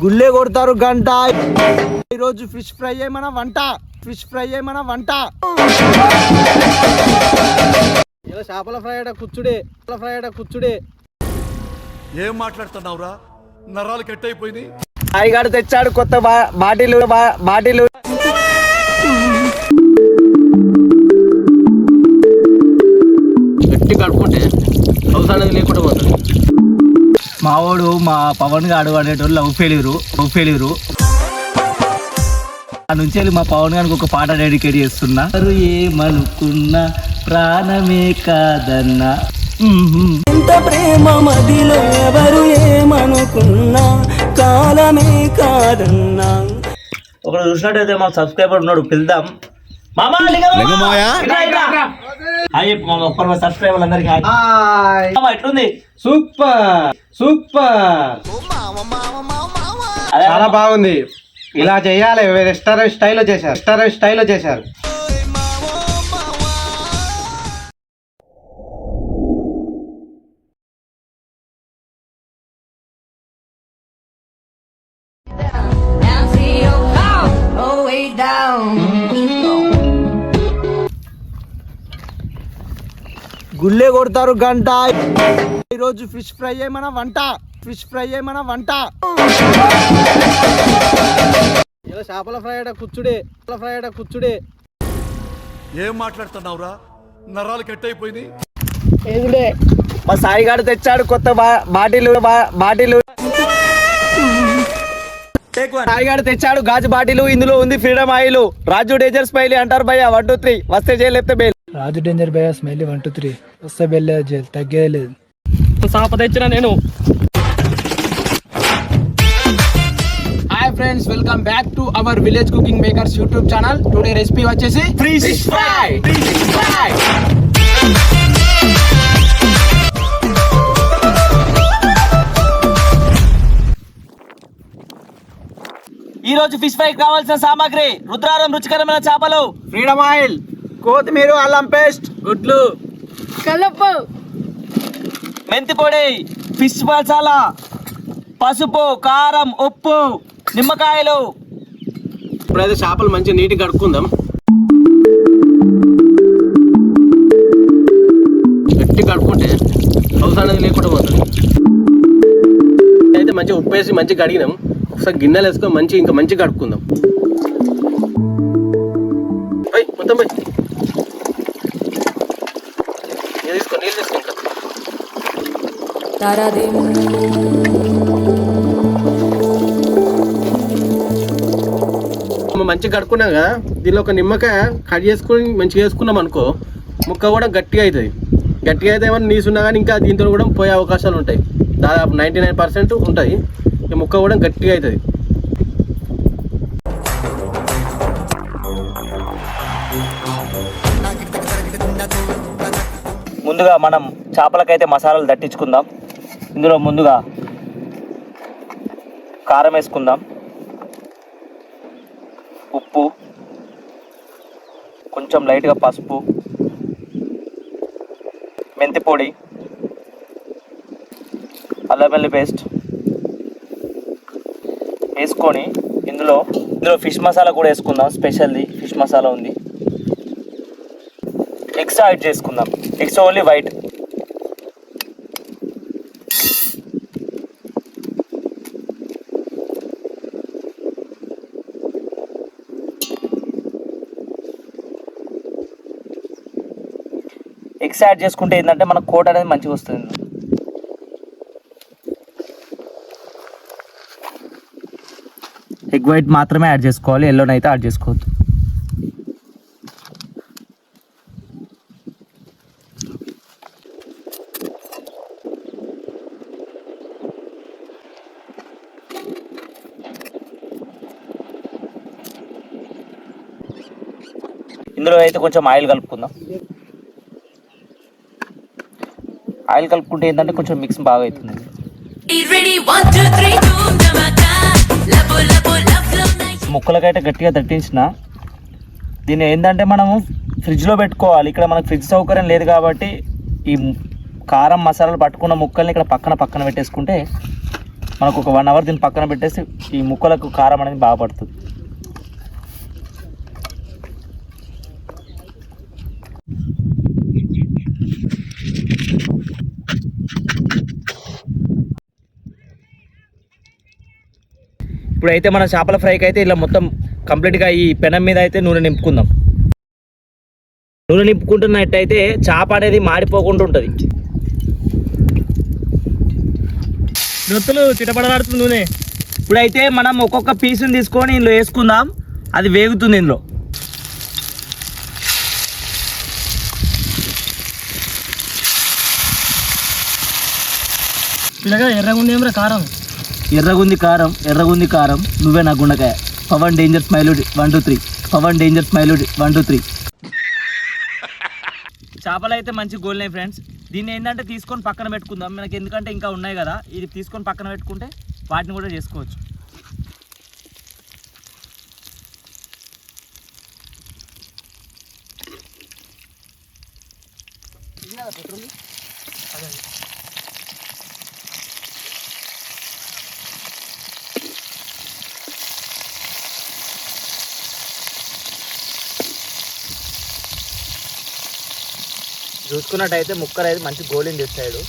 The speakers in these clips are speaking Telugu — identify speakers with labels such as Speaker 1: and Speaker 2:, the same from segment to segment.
Speaker 1: గుళ్ళే కొడతారు గంట. ఈరోజు ఫిష్ ఫ్రై ఏమన్నా వంట, ఇలా చేపల ఫ్రై కూర్చుడే.
Speaker 2: ఏం మాట్లాడుతున్నావురా? నరాలు కట్ అయిపోయింది.
Speaker 1: సాయిగాడు తెచ్చాడు కొత్త బాటిలు. గట్టి కడుక్కుంటే అవసరం అనేది లేకుండా పోతుంది. మావాడు మా పవన్ గాడు అనేటోళ్ళు లవ్ ఫెయిల్యూరు ఆ నుంచి వెళ్ళి మా పవన్ గారికి ఒక పాట డెడికేట్ చేస్తున్నా. ఏమనుకున్నా ప్రాణమే కాదన్నా,
Speaker 3: ఎంత ప్రేమ మదిలో ఎవరు ఏమనుకున్నా కాలమే కాదన్నా.
Speaker 1: ఒకడు చూసినట్టయితే మా సబ్స్క్రైబర్ ఉన్నాడు, పిలుద్దాం. సబ్స్క్రైబర్ అందరికి ఎట్లుంది? సూపర్ చాలా బాగుంది. ఇలా చేయాలి. రెస్టారెంట్ స్టైల్లో చేశారు. గుళ్ళే కొడతారు గంట. ఈరోజు ఫిష్ ఫ్రై ఏమన్నా వంట. ఇలా చేపల ఫ్రై కూర్చుడే.
Speaker 2: ఏం మాట్లాడుతున్నావురా? నరాలు కట్ అయిపోయింది.
Speaker 1: మా సాయిగాడు తెచ్చాడు కొత్త బాటిలు. సాయిగాడు తెచ్చాడు గాజు బాటిలు. ఇందులో ఉంది ఫ్రీడమ్ ఆయిల్. రాజు డేంజర్ స్మైలీ అంటారు భయ్య. 1 2 3 వస్తే జైలు, లేకపోతే బెయిల్.
Speaker 4: రాజు డేంజర్ భయ్య స్మైలీ 1 2 3 వస్తే బెయిల్, జైలు తగ్గేది లేదు.
Speaker 1: సాప తెచ్చిన నేను. Hi friends, welcome back to our village cooking makers YouTube channel. Today recipe వచ్చేసి ఫిష్ ఫ్రై. ఈ రోజు ఫిష్ ఫ్రై కావాల్సిన సామాగ్రి: రుద్రారం రుచికరమైన చేపలు, ఫ్రీడమ్ ఆయిల్, కొత్తిమీర, అల్లం పేస్ట్, గుడ్లు,
Speaker 5: కలుపు,
Speaker 1: మెంతి పొడి, ఫిష్ మసాలా, పసుపు, కారం, ఉప్పు, నిమ్మకాయలు. ఇప్పుడైతే చేపలు మంచిగా నీట్గా కడుక్కుందాం. గట్టి కడుక్కుంటే అవసరం అనేది లేకుండా పోతుంది. అయితే మంచిగా ఉప్పు వేసి మంచిగా కడిగినాం. ఒకసారి గిన్నెలు వేసుకొని ఇంకా మంచిగా కడుక్కుందాం. మొత్తం నీళ్ళు తీసుకో ఇంకా. మంచిగా కడుక్కున్నాం కదా, దీనిలో ఒక నిమ్మకాయ కట్ చేసుకొని మంచిగా వేసుకున్నాం అనుకో, ముక్క కూడా గట్టిగా అవుతుంది. గట్టిగా అయితే ఏమన్నా నీసున్నా కానీ ఇంకా దీంతో కూడా పోయే అవకాశాలు ఉంటాయి. దాదాపు 99% ఉంటుంది. ఈ ముక్క కూడా గట్టిగా అవుతుంది. ముందుగా మనం చేపలకైతే మసాలాలు దట్టించుకుందాం. ఇందులో ముందుగా కారం వేసుకుందాం, ఉప్పు, కొంచెం లైట్గా పసుపు, మెంతి పొడి, అల్లం వెల్లుల్లి పేస్ట్ వేసుకొని ఇందులో ఫిష్ మసాలా కూడా వేసుకుందాం. స్పెషల్ది ఫిష్ మసాలా ఉంది. ఎగ్స్ యాడ్ చేసుకుందాం. Eggs only white. Eggs add చేసుకుంటే ఏంటంటే మన కోట్ అనేది మంచిగా వస్తుంది. ఎగ్ వైట్ మాత్రమే యాడ్ చేసుకోవాలి, ఎల్లోనైతే యాడ్ చేసుకోవద్దు. ఇందులో అయితే కొంచెం ఆయిల్ కలుపుకుందాం. ఆయిల్ కలుపుకుంటే ఏంటంటే కొంచెం మిక్స్ బాగా అవుతుంది. ముక్కలకైతే గట్టిగా దట్టించిన దీన్ని ఏంటంటే మనము ఫ్రిడ్జ్లో పెట్టుకోవాలి. ఇక్కడ మనకు ఫ్రిడ్జ్ సౌకర్యం లేదు కాబట్టి ఈ కారం మసాలాలు పట్టుకున్న ముక్కల్ని ఇక్కడ పక్కన పెట్టేసుకుంటే
Speaker 5: మనకు ఒక 1 అవర్ దీన్ని పక్కన పెట్టేసి ఈ ముక్కలకు కారం అనేది బాగా పడుతుంది. ఇప్పుడైతే మన చేపల ఫ్రైకి అయితే ఇలా మొత్తం కంప్లీట్గా ఈ పెనం మీద అయితే నూనె నింపుకుందాం. నూనె నింపుకుంటున్నట్టయితే చేప అనేది మాడిపోకుండా ఉంటుంది. నొత్తులు చిటపడలాడుతుంది నూనె. ఇప్పుడైతే మనం ఒక్కొక్క పీసుని తీసుకొని ఇందులో వేసుకుందాం. అది వేగుతుంది ఇందులో.
Speaker 4: పిల్లగా ఎర్రగుంది ఏమరా కారం.
Speaker 5: ఎర్రగుంది కారం నువ్వే నా గుండకాయ. Pawan danger smile 1 2 3. Pawan danger smile 1 2 3. చేపలు అయితే మంచి గోల్నాయి ఫ్రెండ్స్. దీన్ని ఏంటంటే తీసుకొని పక్కన పెట్టుకుందాం మనకి, ఎందుకంటే ఇంకా ఉన్నాయి కదా. ఇది తీసుకొని పక్కన పెట్టుకుంటే వాటిని కూడా చేసుకోవచ్చు. చూసుకున్నట్టయితే ముక్కలు అయితే మంచి గోల్డెన్ చేస్తాడు.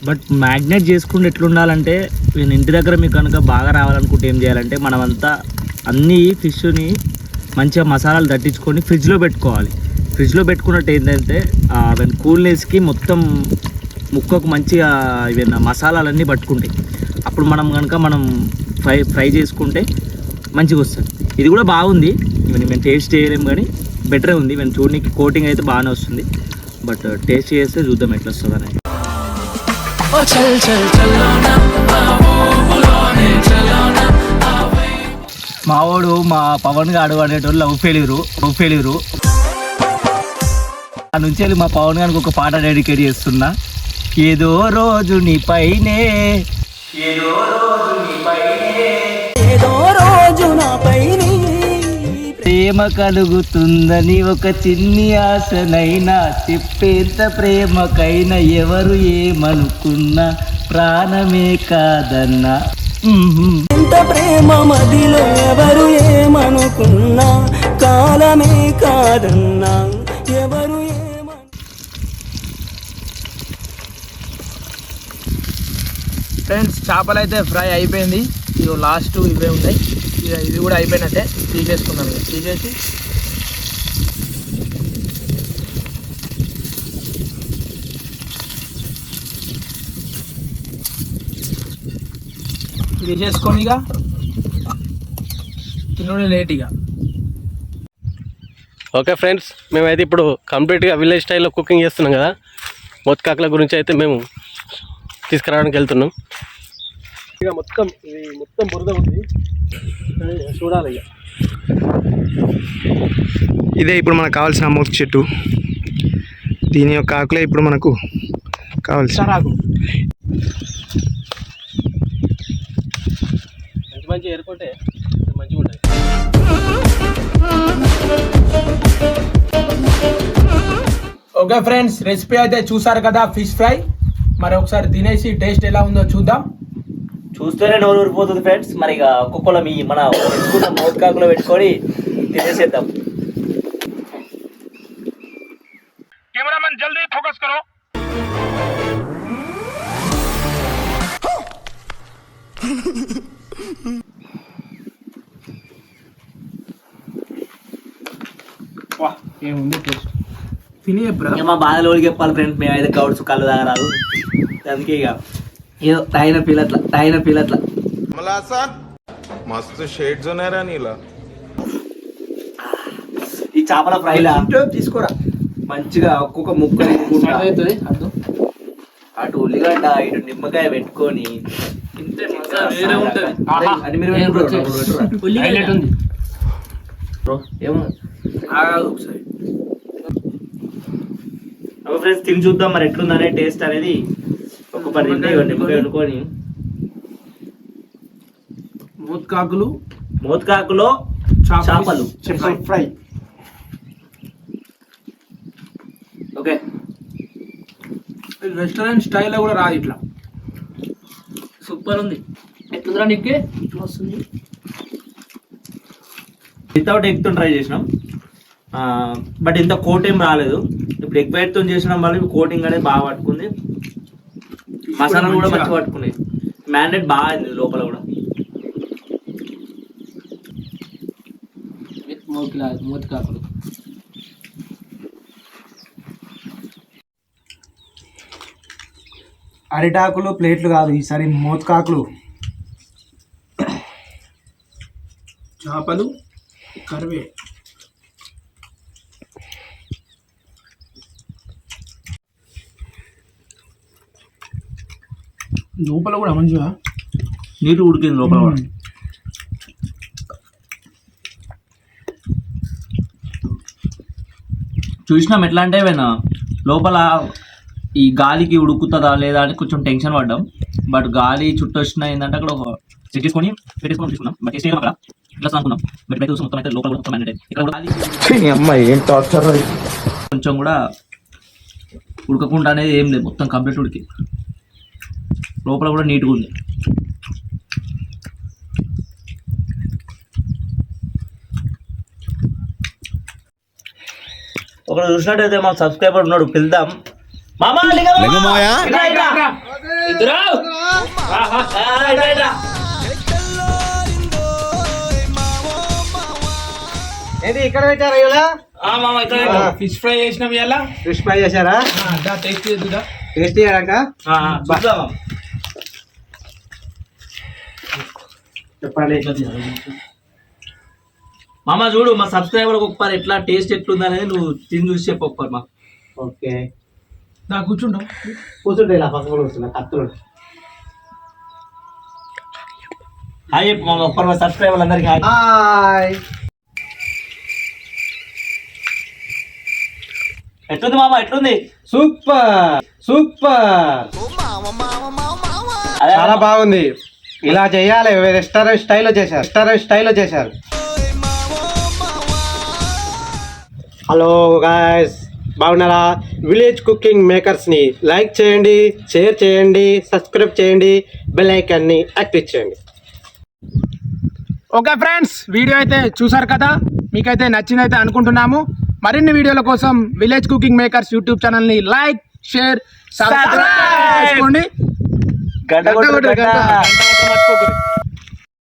Speaker 5: బట్ మ్యాగ్నేట్ చేసుకుంటే ఎట్లుండాలంటే, నేను ఇంటి దగ్గర మీకు కనుక బాగా రావాలనుకుంటే ఏం చేయాలంటే, మనమంతా అన్ని ఫిష్ని మంచిగా మసాలాలు దట్టించుకొని ఫ్రిడ్జ్లో పెట్టుకోవాలి. ఫ్రిడ్జ్లో పెట్టుకున్నట్టు ఏంటంటే కూల్నెస్కి మొత్తం ముక్కకు మంచిగా ఇవన్నీ మసాలాలన్నీ పట్టుకుంటాయి. అప్పుడు మనం ఫ్రై చేసుకుంటే మంచిగా వస్తుంది. ఇది కూడా బాగుంది. ఇవన్నీ మేము టేస్ట్ చేయలేము కానీ బెటరే ఉంది. మేము చూడడానికి కోటింగ్ అయితే బాగానే వస్తుంది. బట్ టేస్ట్ చేస్తే చూద్దాం ఎట్లా వస్తుంది అనేది. మావాడు మా పవన్ గాడు అనేటోళ్ళు లవ్ ఫెయిల్యూరు. ఆ నుంచి వెళ్ళి మా పవన్ గారికి ఒక పాట డెడికేట్ చేస్తున్నా. ఏదో రోజు నీ పైనే ప్రేమ కలుగుతుందని ఒక చిన్ని ఆశనైనా, చెప్పేంత ప్రేమకైనా ఎవరు ఏమనుకున్నా ప్రాణమే కాదన్నా.
Speaker 3: ఎంత ప్రేమ మదిలో ఎవరు ఏమనుకున్నా కాలమే కాదన్నా. ఎవరు
Speaker 4: ఫ్రెండ్స్ చేపలు అయితే ఫ్రై అయిపోయింది. ఇవి లాస్ట్ ఇవే ఉన్నాయి. ఇది కూడా అయిపోయినట్టే. తీసేసుకున్నాను. తీసేసి తీసేసుకొని ఇక తినడే లేట్ ఇక.
Speaker 1: ఓకే ఫ్రెండ్స్, మేమైతే ఇప్పుడు కంప్లీట్గా విలేజ్ స్టైల్లో కుకింగ్ చేస్తున్నాం కదా. మొత్కాకుల గురించి అయితే మేము తీసుకురావడానికి వెళ్తున్నాం. ఇక మొత్తం బురద ఉంది, చూడాలి. ఇక
Speaker 6: ఇదే ఇప్పుడు మనకు కావాల్సిన అమ్మోతు చెట్టు. దీని యొక్క ఆకులే ఇప్పుడు మనకు కావాల్సిన
Speaker 1: ఆకు. మంచి ఏరుకుంటే మంచిగా ఉంటుంది.
Speaker 4: ఓకే ఫ్రెండ్స్, రెసిపీ అయితే చూసారు కదా, ఫిష్ ఫ్రై. మరి ఒకసారి తినేసి టేస్ట్ ఎలా ఉందో చూద్దాం.
Speaker 5: చూస్తేనే నోరు ఊరిపోతుంది ఫ్రెండ్స్. మరి ఇక ఒక్కొక్కరు మన మోత్కాకులో పెట్టుకొని తినేసేద్దాం.
Speaker 7: कैमरामैन जल्दी फोकस करो.
Speaker 4: ఏముంది టేస్ట్ తిని చెప్పరా.
Speaker 5: మా బాధలోకి చెప్పాలి ఫ్రెండ్స్. మేమైతే గౌడ్స్ కళ్ళు తాగరాదు, అందుకే ఇక ఏదో తాగిన ఫీల్ అట్లా.
Speaker 8: मला असा मस्त शेड जो नाही राणीला
Speaker 5: ఈ చేపల ఫ్రైలా
Speaker 4: తీసుకోరా.
Speaker 5: మంచిగా ఒక్కొక్క ముక్క
Speaker 4: అవుతుంది.
Speaker 5: అటు ఉల్లిగడ్డ ఇటు నిమ్మకాయ పెట్టుకొని
Speaker 4: వేరే ఉంటుంది.
Speaker 5: అది మీరు
Speaker 1: బ్రో ఏమో
Speaker 4: ఆగాదు ఒకసారి.
Speaker 5: ఫ్రెండ్స్ తిని చూద్దాం మరి ఎట్లుందనే టేస్ట్ అనేది. ఒక 10 నిమ్మకాయ అనుకొని మోత్కాకులో చేపలు
Speaker 1: ఫ్రై.
Speaker 5: ఓకే.
Speaker 4: రెస్టారెంట్ స్టైల్లో కూడా రాదు ఇట్లా.
Speaker 5: సూపర్ ఉంది.
Speaker 4: ఎట్లుందిరా నీకు?
Speaker 5: ఇట్లా వస్తుంది. వితౌట్ ఎగ్తో ట్రై చేసినాం, బట్ ఇంత కోట్ ఏం రాలేదు. ఇప్పుడు ఎగ్ వైట్తో చేసినాం వల్ల కోటింగ్ అనేది బాగా పట్టుకుంది, మసాలా కూడా మంచిగా పట్టుకున్నాయి, మ్యారినేట్ బాగా అయింది లోపల కూడా.
Speaker 4: మోతికాకులు
Speaker 6: అరిటాకులు ప్లేట్లు కాదు ఈసారి మోత్కాకులు.
Speaker 4: చేపలు కరివే. లోపల కూడా మంచిగా
Speaker 5: నీరు ఉడికింది లోపల కూడా. చూసినాం ఎట్లా అంటే లోపల ఈ గాలికి ఉడుకుతుందా లేదా అని కొంచెం టెన్షన్ పడ్డాం, బట్ గాలి చుట్టూ వచ్చిన ఏంటంటే అక్కడ చెక్ చేసుకొని పెట్టేసుకొని తీసుకున్నాం. బట్ టేస్ట్ అక్కడ ఇట్లా అనుకున్నాం, బట్ అయితే మొత్తం అయితే లోపల మొత్తం మ్యారినేట్ ఇక్కడ కూడా గాలి కొంచెం కూడా ఉడకకుండా అనేది ఏం లేదు, మొత్తం కంప్లీట్ ఉడికి లోపల కూడా నీట్గా ఉంది. ఒకరు చూసినట్టయితే మా సబ్స్క్రైబర్ ఉన్నాడు, పిలుద్దాం. మామా
Speaker 1: ఏంటి ఇక్కడ పెట్టారా ఇలా?
Speaker 4: ఫిష్ ఫ్రై చేసినాం ఇలా.
Speaker 1: ఫిష్ ఫ్రై చేశారా?
Speaker 4: టేస్ట్ చేద్దా?
Speaker 1: టేస్ట్ చేయడాక చెప్పండి.
Speaker 5: మామ చూడు, మా సబ్స్క్రైబర్ ఒక్కసారి ఎట్లా టేస్ట్ ఎట్లుంది అనేది నువ్వు తిని చూసి చెప్పు ఒక్కరు మా.
Speaker 1: ఓకే
Speaker 4: నా కూర్చుంటాం.
Speaker 1: కూర్చుంటే ఇలా పక్కన కూర్చున్నా కత్తులు.
Speaker 5: హాయ్ చెప్పు మామ ఒక్కరు మా సబ్స్క్రైబర్ అందరికి హాయ్.
Speaker 1: హాయ్.
Speaker 5: ఎట్లుంది మామ, ఎట్లుంది?
Speaker 1: సూపర్ సూపర్, చాలా బాగుంది. ఇలా చేయాలి, రెస్టారెంట్ స్టైల్లో చేశారు. హలో గాయ్స్, బాగున్నారా? విలేజ్ కుకింగ్ మేకర్స్ని లైక్ చేయండి, షేర్ చేయండి, సబ్స్క్రైబ్ చేయండి, బెల్ ఐకాన్ని యాక్టివేట్ చేయండి.
Speaker 4: ఓకే ఫ్రెండ్స్, వీడియో అయితే చూసారు కదా, మీకైతే నచ్చిందైతే అనుకుంటున్నాము. మరిన్ని వీడియోల కోసం విలేజ్ కుకింగ్ మేకర్స్ యూట్యూబ్ ఛానల్ని లైక్, షేర్, సబ్స్క్రైబ్ చేసుకోండి.
Speaker 5: గంట
Speaker 4: మర్చిపోకండి.